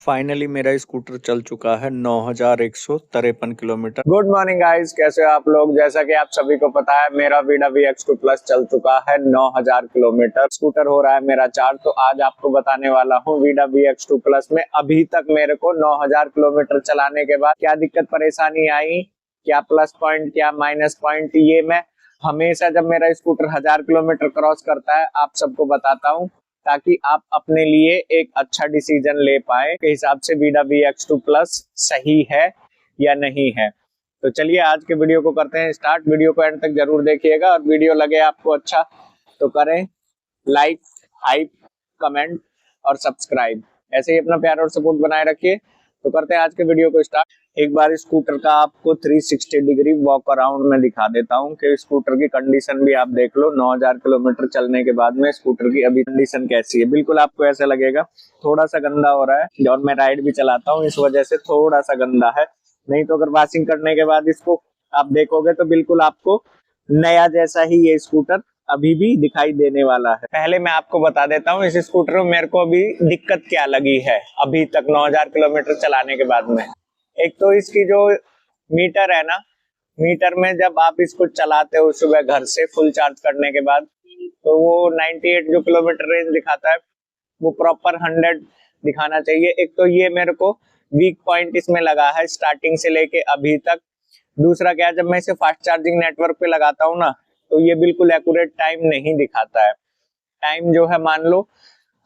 Finally मेरा scooter चल चुका है 9153 किलोमीटर। गुड मॉर्निंग गाइस, कैसे हो आप लोग। जैसा कि आप सभी को पता है, मेरा वीडा VX2 प्लस चल चुका है 9000 किलोमीटर। स्कूटर हो रहा है मेरा चार्ज। तो आज आपको बताने वाला हूँ वीडा VX2 प्लस में अभी तक मेरे को 9000 किलोमीटर चलाने के बाद क्या दिक्कत परेशानी आई, क्या प्लस पॉइंट क्या माइनस पॉइंट, ये मैं हमेशा जब मेरा स्कूटर 1000 किलोमीटर क्रॉस करता है आप सबको बताता हूँ, ताकि आप अपने लिए एक अच्छा डिसीजन ले पाए के हिसाब से वीडा VX2 प्लस सही है या नहीं है। तो चलिए आज के वीडियो को करते हैं स्टार्ट। वीडियो को एंड तक जरूर देखिएगा और वीडियो लगे आपको अच्छा तो करें लाइक, हाइप, कमेंट और सब्सक्राइब। ऐसे ही अपना प्यार और सपोर्ट बनाए रखिए। तो करते हैं आज के वीडियो को स्टार्ट। एक बार स्कूटर का आपको 360 डिग्री वॉक अराउंड में दिखा देता हूं कि स्कूटर की कंडीशन भी आप देख लो। 9000 किलोमीटर चलने के बाद में स्कूटर की अभी कंडीशन कैसी है। बिल्कुल आपको ऐसा लगेगा थोड़ा सा गंदा हो रहा है और मैं राइड भी चलाता हूं, इस वजह से थोड़ा सा गंदा है। नहीं तो अगर वॉशिंग करने के बाद इसको आप देखोगे तो बिल्कुल आपको नया जैसा ही ये स्कूटर अभी भी दिखाई देने वाला है। पहले मैं आपको बता देता हूँ इस स्कूटर में मेरे को अभी दिक्कत क्या लगी है अभी तक 9000 किलोमीटर चलाने के बाद में। एक तो इसकी जो मीटर है ना, मीटर में जब आप इसको चलाते हो सुबह घर से फुल चार्ज करने के बाद, तो वो 98 जो किलोमीटर रेंज दिखाता है वो प्रॉपर 100 दिखाना चाहिए। एक तो ये मेरे को वीक पॉइंट इसमें लगा है स्टार्टिंग से लेके अभी तक। दूसरा क्या, जब मैं इसे फास्ट चार्जिंग नेटवर्क पे लगाता हूँ ना, तो ये बिल्कुल एक्यूरेट टाइम नहीं दिखाता है। टाइम जो है मान लो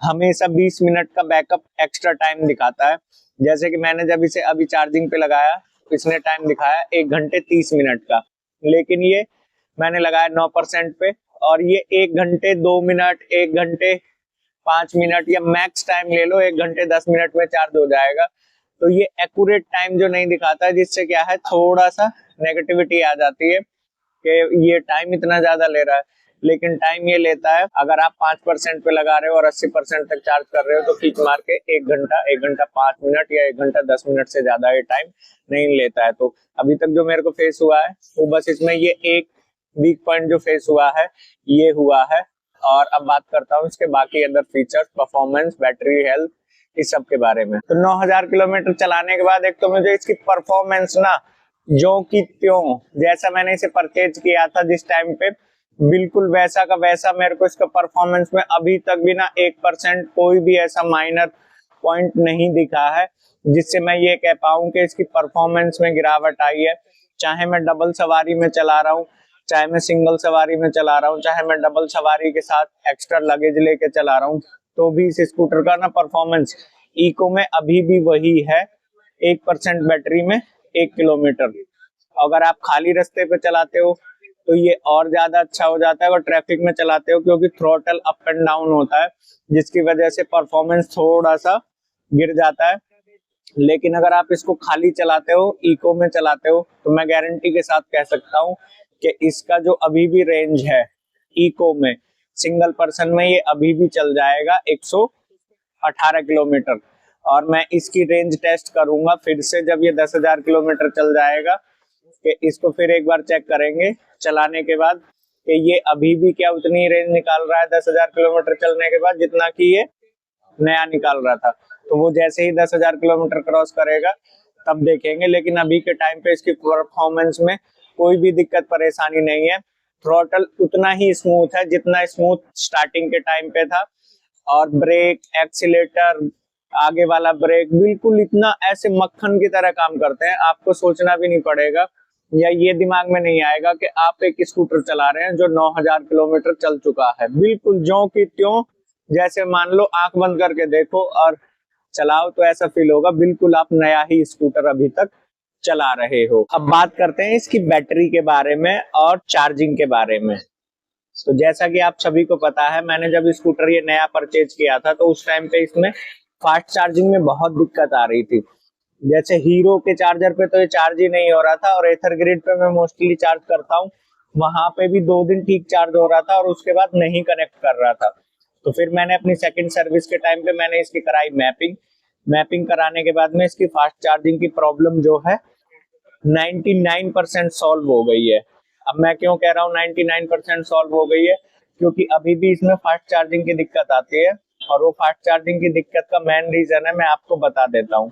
हमेशा 20 मिनट का बैकअप एक्स्ट्रा टाइम दिखाता है। जैसे कि मैंने जब इसे अभी चार्जिंग पे लगाया, इसने टाइम दिखाया 1 घंटे 30 मिनट का, लेकिन ये मैंने लगाया 9% पे और ये 1 घंटे 2 मिनट, 1 घंटे 5 मिनट या मैक्स टाइम ले लो 1 घंटे 10 मिनट में चार्ज हो जाएगा। तो ये एक्यूरेट टाइम जो नहीं दिखाता है, जिससे क्या है थोड़ा सा नेगेटिविटी आ जाती है कि ये टाइम इतना ज्यादा ले रहा है। लेकिन टाइम ये लेता है, अगर आप 5% पे लगा रहे हो और 80% तक चार्ज कर रहे हो तो खींच मार के 1 घंटा 5 मिनट या 1 घंटा 10 मिनट से ज्यादा ये टाइम नहीं लेता है। तो अभी तक जो मेरे को फेस हुआ है वो बस इसमें ये एक वीक पॉइंट जो फेस हुआ है ये हुआ है। और अब बात करता हूँ इसके बाकी other features, performance, battery health, इस सब के बारे में। तो 9000 किलोमीटर चलाने के बाद एक तो मुझे इसकी परफॉर्मेंस ना जो कि त्यों जैसा मैंने इसे परचेज किया था जिस टाइम पे, बिल्कुल वैसा का वैसा मेरे को इसका परफॉर्मेंस में अभी तक भी ना 1% कोई भी ऐसा माइनर पॉइंट नहीं दिखा है जिससे मैं ये कह पाऊं कि इसकी परफॉर्मेंस में गिरावट आई है। चाहे मैं डबल सवारी में चला रहा हूँ, चाहे मैं सिंगल सवारी में चला रहा हूँ, चाहे मैं डबल सवारी के साथ एक्स्ट्रा लगेज लेके चला रहा हूँ, तो भी इस स्कूटर का ना परफॉर्मेंस इको में अभी भी वही है। 1% बैटरी में 1 किलोमीटर। अगर आप खाली रास्ते पे चलाते हो तो ये और ज्यादा अच्छा हो जाता है। अगर ट्रैफिक में चलाते हो, क्योंकि थ्रोटल अप एंड डाउन होता है जिसकी वजह से परफॉर्मेंस थोड़ा सा गिर जाता है। लेकिन अगर आप इसको खाली चलाते हो, इको में चलाते हो, तो मैं गारंटी के साथ कह सकता हूँ कि इसका जो अभी भी रेंज है इको में, सिंगल पर्सन में ये अभी भी चल जाएगा 118 किलोमीटर। और मैं इसकी रेंज टेस्ट करूंगा फिर से जब ये 10,000 किलोमीटर चल जाएगा, कि इसको फिर एक बार चेक करेंगे चलाने के बाद कि ये अभी भी क्या उतनी रेंज निकाल रहा है 10,000 किलोमीटर चलने के बाद जितना कि ये नया निकाल रहा था। तो वो जैसे ही 10,000 किलोमीटर क्रॉस करेगा तब देखेंगे। लेकिन अभी के टाइम पे इसकी परफॉर्मेंस में कोई भी दिक्कत परेशानी नहीं है। थ्रोटल उतना ही स्मूथ है जितना स्मूथ स्टार्टिंग के टाइम पे था। और ब्रेक, एक्सीलेटर, आगे वाला ब्रेक बिल्कुल इतना ऐसे मक्खन की तरह काम करते हैं, आपको सोचना भी नहीं पड़ेगा या ये दिमाग में नहीं आएगा कि आप एक स्कूटर चला रहे हैं जो 9000 किलोमीटर चल चुका है। बिल्कुल ज्यों की त्यों, जैसे मान लो आंख बंद करके देखो और चलाओ तो ऐसा फील होगा बिल्कुल आप नया ही स्कूटर अभी तक चला रहे हो। अब बात करते हैं इसकी बैटरी के बारे में और चार्जिंग के बारे में। तो जैसा कि आप सभी को पता है, मैंने जब स्कूटर ये नया परचेज किया था तो उस टाइम पे इसमें फास्ट चार्जिंग में बहुत दिक्कत आ रही थी। जैसे हीरो के चार्जर पे तो ये चार्ज ही नहीं हो रहा था, और एथर ग्रिड पे मैं मोस्टली चार्ज करता हूँ, वहां पे भी 2 दिन ठीक चार्ज हो रहा था और उसके बाद नहीं कनेक्ट कर रहा था। तो फिर मैंने अपनी सेकंड सर्विस के टाइम पे मैंने इसकी कराई मैपिंग कराने के बाद में इसकी फास्ट चार्जिंग की प्रॉब्लम जो है 99% सॉल्व हो गई है। अब मैं क्यों कह रहा हूँ 99% सॉल्व हो गई है, क्योंकि अभी भी इसमें फास्ट चार्जिंग की दिक्कत आती है। और वो फास्ट चार्जिंग की दिक्कत का मेन रीजन है, मैं आपको बता देता हूँ।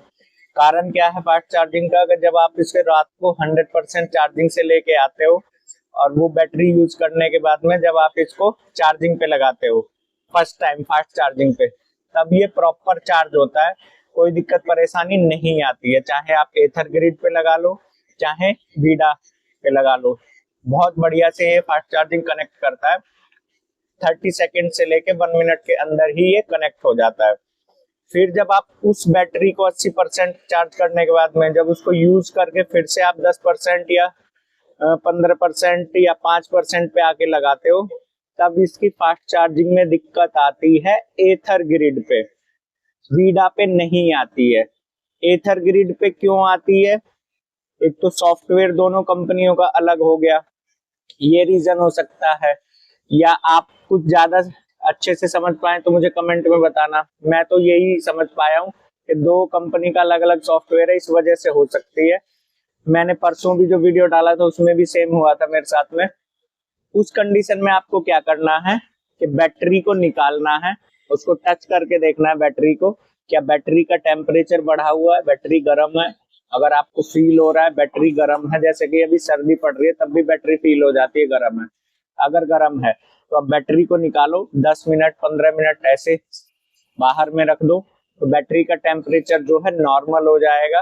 कारण क्या है फास्ट चार्जिंग का, अगर जब आप इसे रात को 100% चार्जिंग से लेके आते हो और वो बैटरी यूज करने के बाद में जब आप इसको चार्जिंग पे लगाते हो फर्स्ट टाइम फास्ट चार्जिंग पे, तब ये प्रॉपर चार्ज होता है, कोई दिक्कत परेशानी नहीं आती है। चाहे आप एथर ग्रिड पे लगा लो, चाहे वीडा पे लगा लो, बहुत बढ़िया से ये फास्ट चार्जिंग कनेक्ट करता है। 30 सेकंड से लेके 1 मिनट के अंदर ही ये कनेक्ट हो जाता है। फिर जब आप उस बैटरी को 80% चार्ज करने के बाद में जब उसको यूज करके फिर से आप 10% या 15% या 5% पे आके लगाते हो, तब इसकी फास्ट चार्जिंग में दिक्कत आती है एथर ग्रिड पे, वीडा पे नहीं आती है। एथर ग्रिड पे क्यों आती है? एक तो सॉफ्टवेयर दोनों कंपनियों का अलग हो गया, ये रीजन हो सकता है, या आप कुछ ज्यादा अच्छे से समझ पाए तो मुझे कमेंट में बताना। मैं तो यही समझ पाया हूँ कि दो कंपनी का अलग अलग सॉफ्टवेयर है, इस वजह से हो सकती है। मैंने परसों भी जो वीडियो डाला था उसमें भी सेम हुआ था मेरे साथ में। उस कंडीशन में आपको क्या करना है कि बैटरी को निकालना है, उसको टच करके देखना है बैटरी को, क्या बैटरी का टेम्परेचर बढ़ा हुआ है, बैटरी गर्म है। अगर आपको फील हो रहा है बैटरी गर्म है, जैसे कि अभी सर्दी पड़ रही है तब भी बैटरी फील हो जाती है गर्म है, अगर गर्म है तो अब बैटरी को निकालो, 10 मिनट 15 मिनट ऐसे बाहर में रख दो, तो बैटरी का टेम्परेचर जो है नॉर्मल हो जाएगा।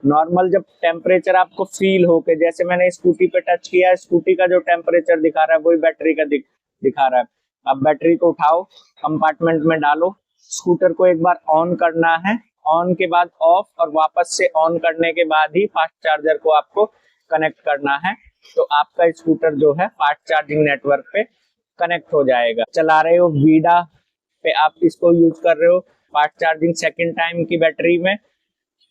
नॉर्मल जब टेम्परेचर आपको फील हो के, जैसे मैंने स्कूटी पे टच किया, स्कूटी का जो टेम्परेचर दिखा रहा है वही बैटरी का दिखा रहा है। अब बैटरी को उठाओ, कंपार्टमेंट में डालो, स्कूटर को एक बार ऑन करना है, ऑन के बाद ऑफ, और वापस से ऑन करने के बाद ही फास्ट चार्जर को आपको कनेक्ट करना है, तो आपका स्कूटर जो है फास्ट चार्जिंग नेटवर्क पे कनेक्ट हो जाएगा। चला रहे हो वीडा पे, आप इसको यूज कर रहे हो फास्ट चार्जिंग सेकंड टाइम की बैटरी में,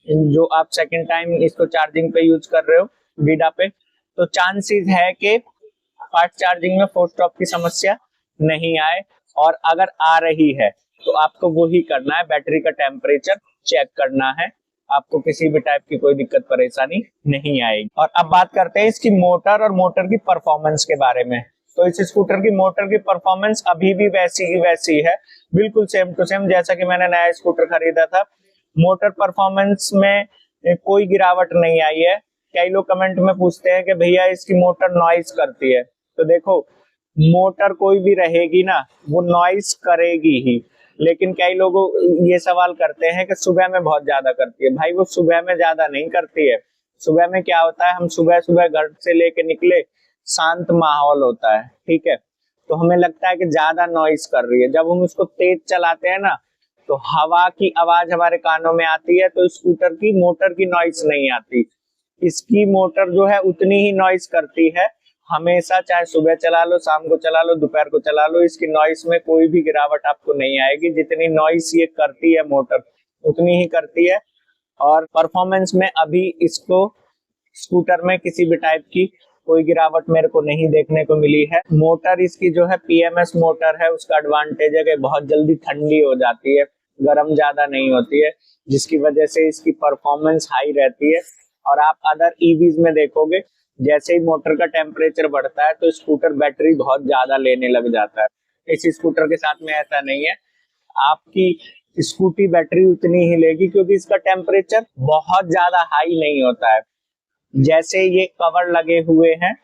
जो आप सेकंड टाइम इसको चार्जिंग पे यूज कर रहे हो वीडा पे, तो चांसेस है कि फास्ट चार्जिंग में फोर्स स्टॉप की समस्या नहीं आए, और अगर आ रही है तो आपको वो ही करना है, बैटरी का टेम्परेचर चेक करना है, आपको किसी भी टाइप की कोई दिक्कत परेशानी नहीं आएगी। और अब बात करते हैं इसकी मोटर और मोटर की परफॉर्मेंस के बारे में। तो इस स्कूटर की मोटर की परफॉर्मेंस अभी भी वैसी ही वैसी है, बिल्कुल सेम टू सेम जैसा कि मैंने नया स्कूटर खरीदा था। मोटर परफॉर्मेंस में कोई गिरावट नहीं आई है। कई लोग कमेंट में पूछते हैं कि भैया इसकी मोटर नॉइज करती है, तो देखो मोटर कोई भी रहेगी ना वो नॉइज करेगी ही, लेकिन कई लोग ये सवाल करते हैं कि सुबह में बहुत ज्यादा करती है। भाई वो सुबह में ज्यादा नहीं करती है। सुबह में क्या होता है, हम सुबह सुबह घर से लेके निकले, शांत माहौल होता है, ठीक है, तो हमें लगता है कि ज्यादा नॉइज कर रही है। जब हम उसको तेज चलाते हैं ना तो हवा की आवाज हमारे कानों में आती है, तो स्कूटर की मोटर की नॉइज नहीं आती। इसकी मोटर जो है उतनी ही नॉइज करती है हमेशा, चाहे सुबह चला लो, शाम को चला लो, दोपहर को चला लो, इसकी नॉइज में कोई भी गिरावट आपको नहीं आएगी। जितनी नॉइज ये करती है मोटर उतनी ही करती है। और परफॉर्मेंस में अभी इसको स्कूटर में किसी भी टाइप की कोई गिरावट मेरे को नहीं देखने को मिली है। मोटर इसकी जो है पीएमएस मोटर है, उसका एडवांटेज है कि बहुत जल्दी ठंडी हो जाती है, गर्म ज्यादा नहीं होती है, जिसकी वजह से इसकी परफॉर्मेंस हाई रहती है। और आप अदर ईवीज में देखोगे जैसे ही मोटर का टेम्परेचर बढ़ता है तो स्कूटर बैटरी बहुत ज्यादा लेने लग जाता है। इस स्कूटर के साथ में ऐसा नहीं है, आपकी स्कूटी बैटरी उतनी ही लेगी क्योंकि इसका टेम्परेचर बहुत ज्यादा हाई नहीं होता है। जैसे ये कवर लगे हुए हैं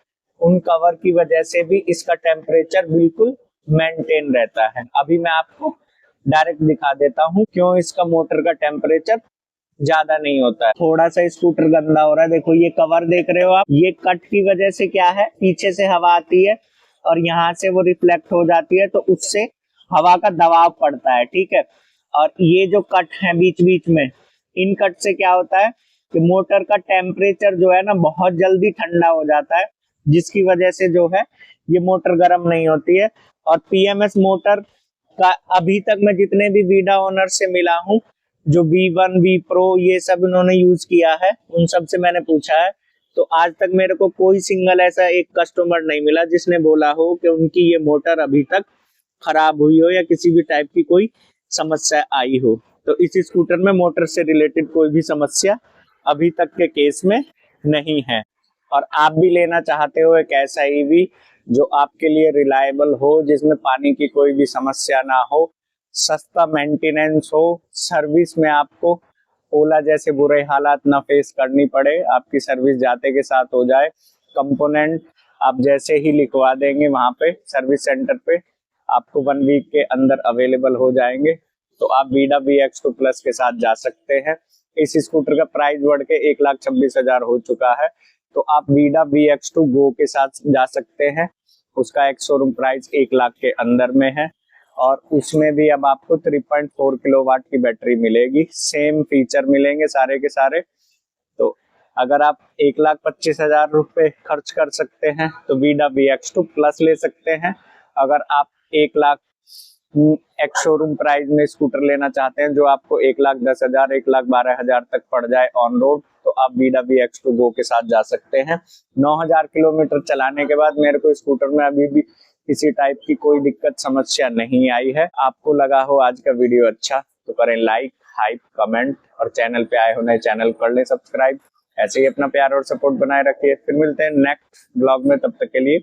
उन कवर की वजह से भी इसका टेम्परेचर बिल्कुल मेंटेन रहता है। अभी मैं आपको डायरेक्ट दिखा देता हूँ क्यों इसका मोटर का टेम्परेचर ज्यादा नहीं होता है। थोड़ा सा स्कूटर गंदा हो रहा है, देखो ये कवर देख रहे हो आप, ये कट की वजह से क्या है, पीछे से हवा आती है और यहाँ से वो रिफ्लेक्ट हो जाती है, तो उससे हवा का दबाव पड़ता है, ठीक है। और ये जो कट है बीच बीच में, इन कट से क्या होता है कि मोटर का टेम्परेचर जो है ना बहुत जल्दी ठंडा हो जाता है, जिसकी वजह से जो है ये मोटर गर्म नहीं होती है। और पीएमएस मोटर का अभी तक मैं जितने भी वीडा ओनर से मिला हूँ, जो V1 V Pro ये सब इन्होंने यूज किया है, उन सब से मैंने पूछा है, तो आज तक मेरे को कोई सिंगल ऐसा एक कस्टमर नहीं मिला जिसने बोला हो कि उनकी ये मोटर अभी तक खराब हुई हो या किसी भी टाइप की कोई समस्या आई हो। तो इस स्कूटर में मोटर से रिलेटेड कोई भी समस्या अभी तक के केस में नहीं है। और आप भी लेना चाहते हो एक ऐसा ईवी जो आपके लिए रिलायबल हो, जिसमें पानी की कोई भी समस्या ना हो, सस्ता मेंटेनेंस हो, सर्विस में आपको ओला जैसे बुरे हालात ना फेस करनी पड़े, आपकी सर्विस जाते के साथ हो जाए, कंपोनेंट आप जैसे ही लिखवा देंगे वहां पे सर्विस सेंटर पे आपको 1 वीक के अंदर अवेलेबल हो जाएंगे। तो आप वीडा VX2 प्लस के साथ जा सकते हैं। इस स्कूटर का प्राइस बढ़ के 1,26,000 हो चुका है, तो आप वीडा VX2 गो के साथ जा सकते हैं। उसका एक शोरूम प्राइस 1 लाख के अंदर में है और उसमें भी अब आपको 3.4 किलोवाट की बैटरी मिलेगी, सेम फीचर मिलेंगे सारे के सारे। तो अगर आप 1,25,000 रुपए खर्च कर सकते हैं तो वीडा VX2 प्लस ले सकते हैं। अगर आप 1 लाख एक शोरूम प्राइस में स्कूटर लेना चाहते हैं जो आपको 1,10,000 1,12,000 तक पड़ जाए ऑन रोड, तो आप वीडा VX2 गो के साथ जा सकते हैं। 9,000 किलोमीटर चलाने के बाद मेरे को स्कूटर में अभी भी किसी टाइप की कोई दिक्कत समस्या नहीं आई है। आपको लगा हो आज का वीडियो अच्छा तो करें लाइक, हाइप, कमेंट और चैनल पे आए हो नए चैनल कर लें सब्सक्राइब। ऐसे ही अपना प्यार और सपोर्ट बनाए रखिए। फिर मिलते हैं नेक्स्ट ब्लॉग में, तब तक के लिए